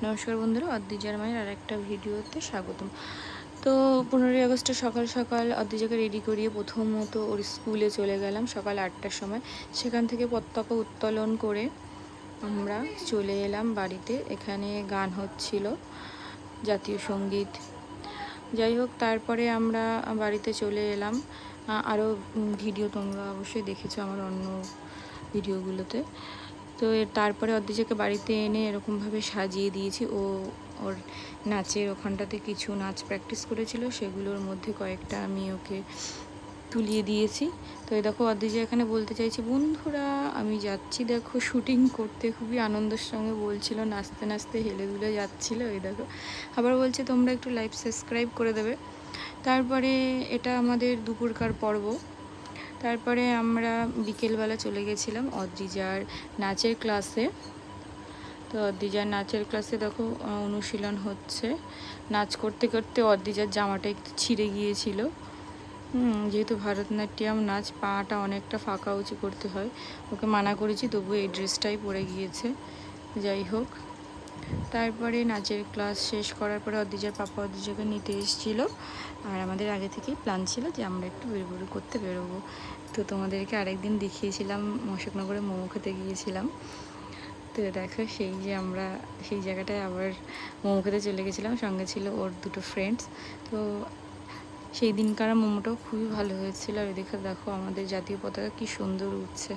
নমস্কার বন্ধুরা, অদ্রিজার মায়ের আর একটা ভিডিওতে স্বাগতম। তো 15ই আগস্টে সকাল সকাল অদ্রিজাকে রেডি করিয়ে প্রথমত ওর স্কুলে চলে গেলাম সকাল 8টার সময়। সেখান থেকে পতাকা উত্তোলন করে আমরা চলে এলাম বাড়িতে। এখানে গান হচ্ছিল, জাতীয় সঙ্গীত। যাই হোক, তারপরে আমরা বাড়িতে চলে এলাম। আরও ভিডিও তোমরা অবশ্যই দেখেছো আমার অন্য ভিডিওগুলোতে। তো তারপরে অদ্রিজাকে বাড়িতে এনে এরকমভাবে সাজিয়ে দিয়েছি। ওর নাচের ওখানটাতে কিছু নাচ প্র্যাকটিস করেছিল, সেগুলোর মধ্যে কয়েকটা আমি ওকে তুলিয়ে দিয়েছি। তো এই দেখো, অদ্রিজা এখানে বলতে চাইছি, বন্ধুরা আমি যাচ্ছি দেখো শুটিং করতে। খুবই আনন্দের সঙ্গে বলছিল, নাচতে নাচতে হেলে দুলে যাচ্ছিল। এই দেখো, আবার বলছে তোমরা একটু লাইভ সাবস্ক্রাইব করে দেবে। তারপরে এটা আমাদের দুপুরকার পর্ব। তারপরে আমরা বিকেলবেলা চলে গেছিলাম অদ্রিজার নাচের ক্লাসে। তো অদ্রিজার নাচের ক্লাসে দেখো অনুশীলন হচ্ছে। নাচ করতে করতে অদ্রিজার জামাটা একটু ছিঁড়ে গিয়েছিল। যেহেতু ভারতনাট্যম নাচ, পাটা অনেকটা ফাঁকা উঁচু করতে হয়। ওকে মানা করেছি, তবু এই ড্রেসটাই পরে গিয়েছে। যাই হোক, তারপরে নাচের ক্লাস শেষ করার পরে অদ্রিজার পাপা অদ্রিজাকে নিতে এসেছিলো। আর আমাদের আগে থেকেই প্ল্যান ছিল যে আমরা একটু বেরোবো করতে বেরোবো। তো তোমাদেরকে আরেকদিন দেখিয়েছিলাম, অশোকনগরে মোমো খেতে গিয়েছিলাম। তো দেখো, সেই যে আমরা সেই জায়গাটায় আবার মোমো খেতে চলে গেছিলাম। সঙ্গে ছিল ওর দুটো ফ্রেন্ডস। তো সেই দিনকার মোমোটাও খুবই ভালো হয়েছিল। আর এদিকে দেখো আমাদের জাতীয় পতাকা কি সুন্দর উঠছে।